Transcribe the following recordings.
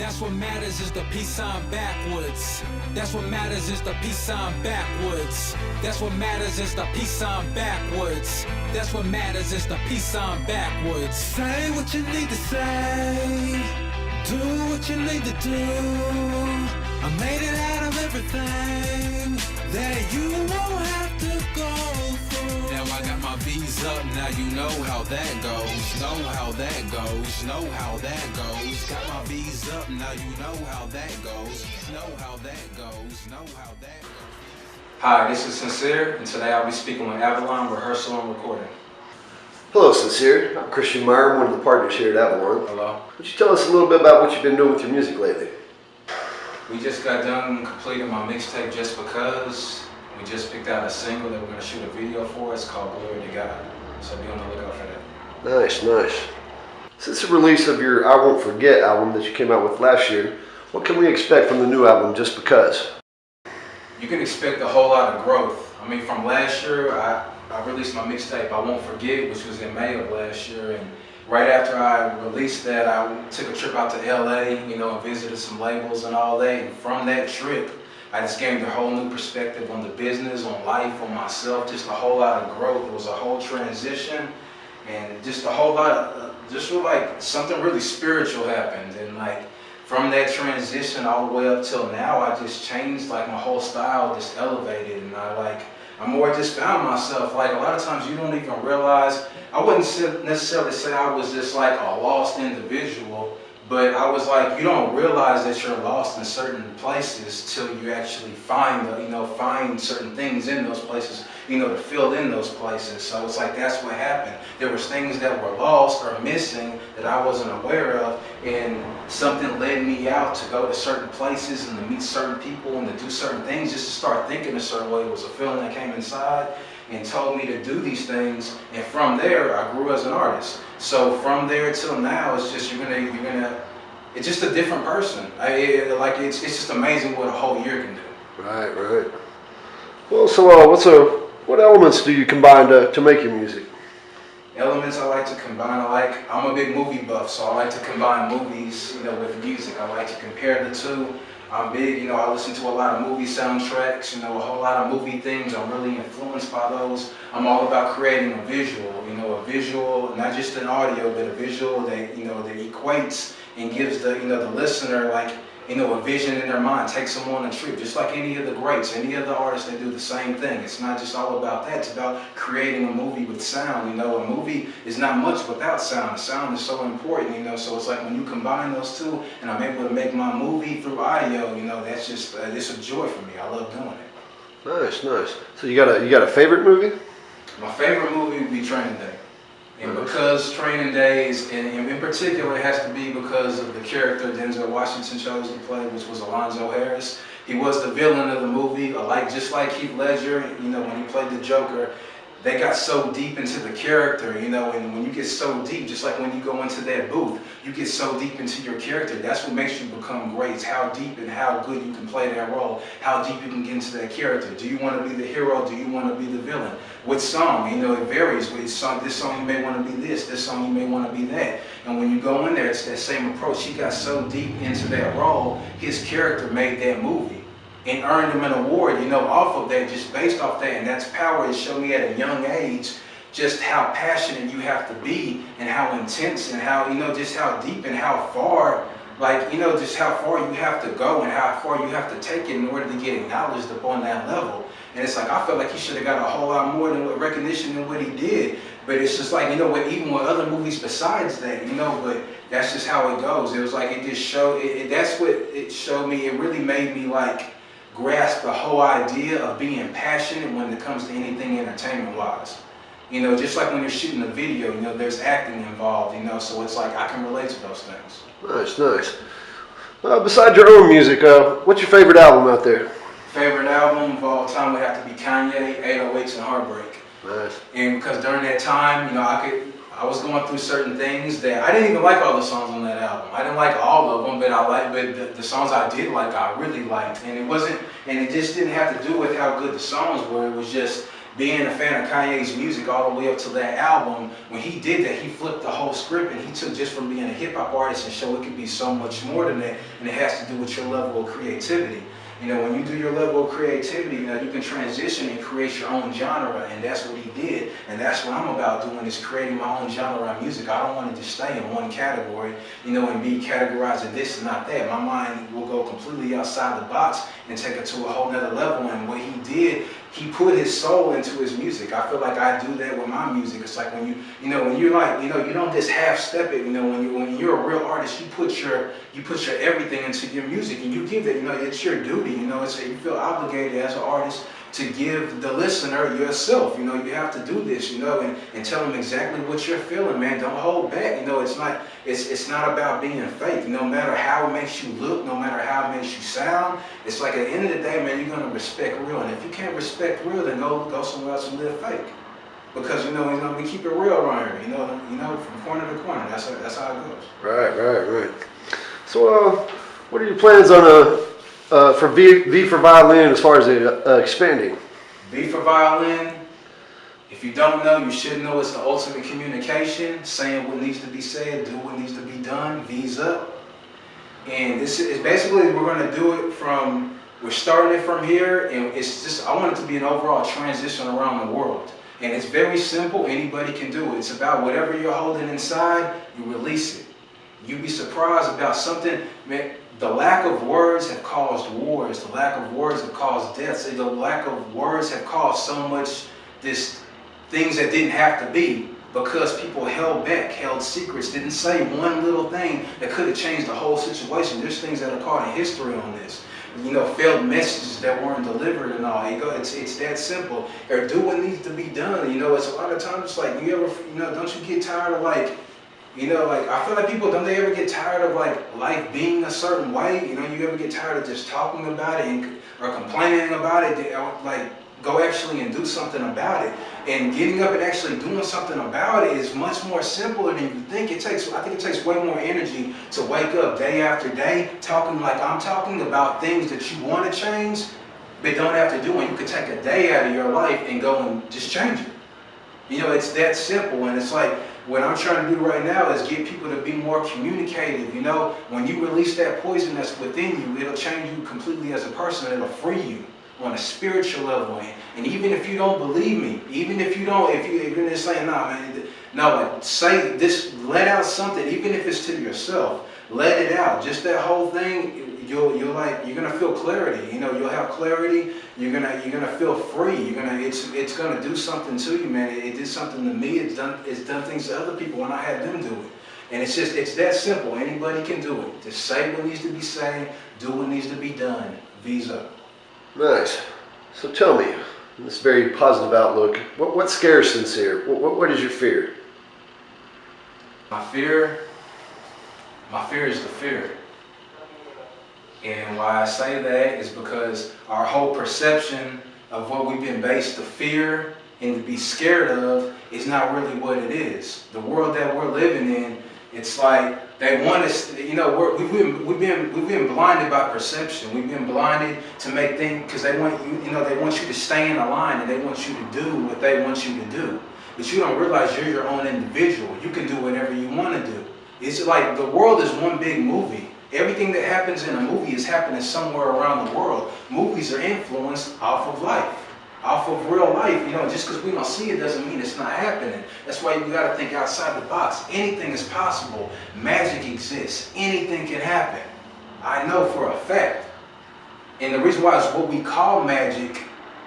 That's what matters is the peace sign backwards. That's what matters is the peace sign backwards. That's what matters is the peace sign backwards. That's what matters is the peace sign backwards. Say what you need to say. Do what you need to do. I made it out of everything that you won't have to go through. Now I got my V's up, now you know how that goes. Know how that goes, know how that goes. Got my V's up, now you know how that goes. Know how that goes, know how that goes. Hi, this is SiNcere, and today I'll be speaking with Avalon Rehearsal and Recording. Hello, SiNcere. I'm Christian Meyer, one of the partners here at Avalon. Hello. Would you tell us a little bit about what you've been doing with your music lately? We just got done completing my mixtape Just Because. We just picked out a single that we're going to shoot a video for. It's called Glory to God. So be on the lookout for that. Nice, nice. Since the release of your I Won't Forget album that you came out with last year, what can we expect from the new album, Just Because? You can expect a whole lot of growth. I mean, from last year, I released my mixtape I Won't Forget, which was in May of last year. And right after I released that, I took a trip out to LA, and visited some labels and all that. And from that trip, I just gained a whole new perspective on the business, on life, on myself, just a whole lot of growth. It was a whole transition, and just a whole lot of, just feel like something really spiritual happened. And like, from that transition all the way up till now, I just changed, like my whole style just elevated, and I more just found myself, like a lot of times you don't even realize, I wouldn't necessarily say I was just like a lost individual, but I was like, you don't realize that you're lost in certain places till you actually find certain things in those places, to fill in those places. So it's like, that's what happened. There was things that were lost or missing that I wasn't aware of, and something led me out to go to certain places and to meet certain people and to do certain things, just to start thinking a certain way. It was a feeling that came inside and told me to do these things, and from there I grew as an artist. So from there till now, it's just it's just a different person. It's just amazing what a whole year can do. Right. Well, so what elements do you combine to make your music? Elements I like to combine, I'm a big movie buff, so I like to combine movies, with music. I like to compare the two. I'm big, I listen to a lot of movie soundtracks, a whole lot of movie things. I'm really influenced by those. I'm all about creating a visual, not just an audio, but a visual that, that equates and gives the listener, a vision in their mind, takes them on a trip, just like any of the greats, any of the artists that do the same thing. It's not just all about that, it's about creating a movie with sound. A movie is not much without sound. Sound is so important, so it's like when you combine those two, and I'm able to make my movie through audio, that's just, it's a joy for me. I love doing it. Nice. So you got a favorite movie? My favorite movie would be Training Day. And because Training Days, and in particular, it has to be because of the character Denzel Washington chose to play, which was Alonzo Harris. He was the villain of the movie, just like Heath Ledger, when he played the Joker. They got so deep into the character, and when you get so deep, just like when you go into that booth, you get so deep into your character. That's what makes you become great. It's how deep and how good you can play that role, how deep you can get into that character. Do you want to be the hero? Do you want to be the villain? What song? It varies. This song you may want to be this song you may want to be that. And when you go in there, it's that same approach. He got so deep into that role, his character made that movie and earned him an award, off of that, just based off that. And that's power. It showed me at a young age just how passionate you have to be, and how intense, and how, just how deep and how far, just how far you have to go and how far you have to take it in order to get acknowledged upon that level. And it's like, I feel like he should have got a whole lot more than recognition than what he did. But it's just like, even with other movies besides that, but that's just how it goes. It was like, it just showed, that's what it showed me. It really made me grasp the whole idea of being passionate when it comes to anything entertainment-wise. Just like when you're shooting a video, there's acting involved, so it's like I can relate to those things. Nice. Besides your own music, what's your favorite album out there? Favorite album of all time would have to be Kanye, 808s and Heartbreak. Nice. And because during that time, I was going through certain things that I didn't even like all the songs on that album. I didn't like all of them, but the songs I did like, I really liked. And it just didn't have to do with how good the songs were. It was just, being a fan of Kanye's music all the way up to that album, when he did that, he flipped the whole script, and he took just from being a hip hop artist and showed it could be so much more than that, and it has to do with your level of creativity. You know, when you do your level of creativity, you know, you can transition and create your own genre, and that's what he did. And that's what I'm about doing, is creating my own genre of music. I don't want to just stay in one category, you know, and be categorized as this and not that. My mind will go completely outside the box and take it to a whole nother level. And what he did, he put his soul into his music. I feel like I do that with my music. It's like when when you're like, you don't just half step it. You know, when you're a real artist, you put your everything into your music, and you give that. You know, it's your duty. You know, you feel obligated as an artist to give the listener yourself. You know, you have to do this. You know, and tell them exactly what you're feeling, man. Don't hold back. You know, it's not about being fake. No matter how it makes you look, no matter how it makes you sound, it's like at the end of the day, man, you're gonna respect real. And if you can't respect real, then go somewhere else and live fake. Because we keep it real around here. You know, from corner to corner. That's how it goes. Right. So, what are your plans on for V for Violin as far as expanding? V for Violin. If you don't know, you should know. It's the ultimate communication, saying what needs to be said, do what needs to be done, V's up. And this is basically, we're going to do it we're starting it from here, and I want it to be an overall transition around the world. And it's very simple, anybody can do it. It's about whatever you're holding inside, you release it. You'd be surprised about something, man. The lack of words have caused wars, the lack of words have caused deaths, the lack of words have caused so much things that didn't have to be, because people held back, held secrets, didn't say one little thing that could have changed the whole situation. There's things that are caught in history on this. You know, failed messages that weren't delivered and all. It's that simple. Or do what needs to be done. You know, it's a lot of times it's like, don't you get tired of like, I feel like people, don't they ever get tired of like life being a certain way? You know, you ever get tired of just talking about it or complaining about it? Like, go actually and do something about it. And getting up and actually doing something about it is much more simpler than you think. I think it takes way more energy to wake up day after day talking like I'm talking about things that you want to change, but don't have to do. And you could take a day out of your life and go and just change it. You know, it's that simple. And it's like, what I'm trying to do right now is get people to be more communicative. You know, when you release that poison that's within you, it'll change you completely as a person. It'll free you on a spiritual level. And even if you don't believe me, even if you're just saying, nah, man, no, like, say this, let out something, even if it's to yourself, let it out. Just that whole thing, you're gonna feel clarity. You know, you'll have clarity. You're gonna feel free. It's gonna do something to you, man. It did something to me. It's done things to other people when I had them do it. And it's that simple. Anybody can do it. Just say what needs to be said, do what needs to be done. V's up. Nice. So tell me, in this very positive outlook, what scares SiNcere? What is your fear? My fear is the fear. And why I say that is because our whole perception of what we've been based to fear and to be scared of is not really what it is. The world that we're living in, it's like they want us, we've been blinded by perception. We've been blinded to make things, because they want they want you to stay in a line, and they want you to do what they want you to do. But you don't realize you're your own individual. You can do whatever you want to do. It's like the world is one big movie. Everything that happens in a movie is happening somewhere around the world. Movies are influenced off of life, off of real life. You know, just because we don't see it doesn't mean it's not happening. That's why you got to think outside the box. Anything is possible. Magic exists. Anything can happen. I know for a fact. And the reason why is what we call magic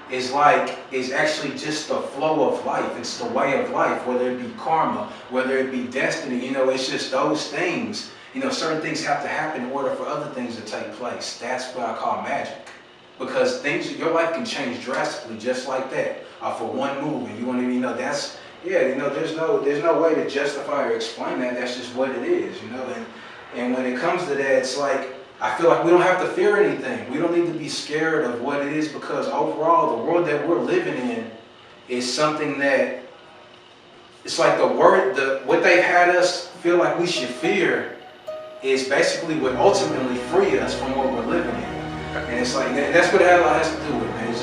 is actually just the flow of life. It's the way of life, whether it be karma, whether it be destiny. You know, it's just those things. You know, certain things have to happen in order for other things to take place. That's what I call magic. Because your life can change drastically just like that, for one move. And you want to, there's no way to justify or explain that. That's just what it is, you know. And when it comes to that, it's like, I feel like we don't have to fear anything. We don't need to be scared of what it is, because overall, the world that we're living in is something that, it's like what they've had us feel like we should fear is basically what ultimately free us from what we're living in. And it's like, that's what it has to do with, man.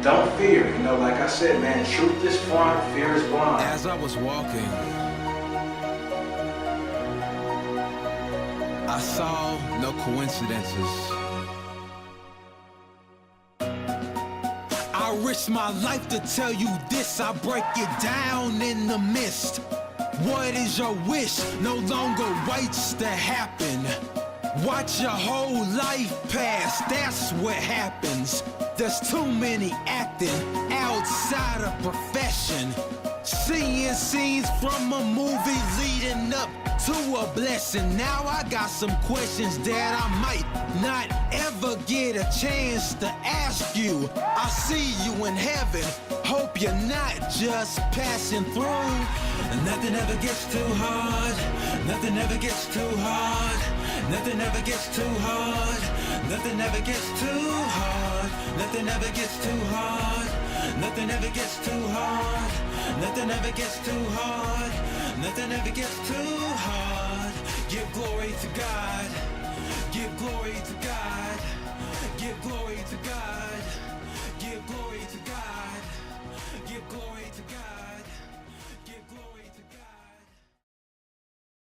don't fear. You know, like I said, man, truth is front, fear is blind. As I was walking, I saw no coincidences. I risk my life to tell you this. I break it down in the mist. What is your wish? No longer waits to happen. Watch your whole life pass, that's what happens. There's too many acting outside of profession. Seeing scenes from a movie leading up to a blessing. Now I got some questions that I might not ever get a chance to ask you. I see you in heaven, hope you're not just passing through. Nothing ever gets too hard, nothing ever gets too hard. Nothing ever gets too hard. Nothing ever gets too hard. Nothing ever gets too hard. Nothing ever gets too hard. Nothing ever gets too hard. Nothing ever gets too hard. Give glory to God. Give glory to God. Give glory to God. Give glory to God. Give glory to God.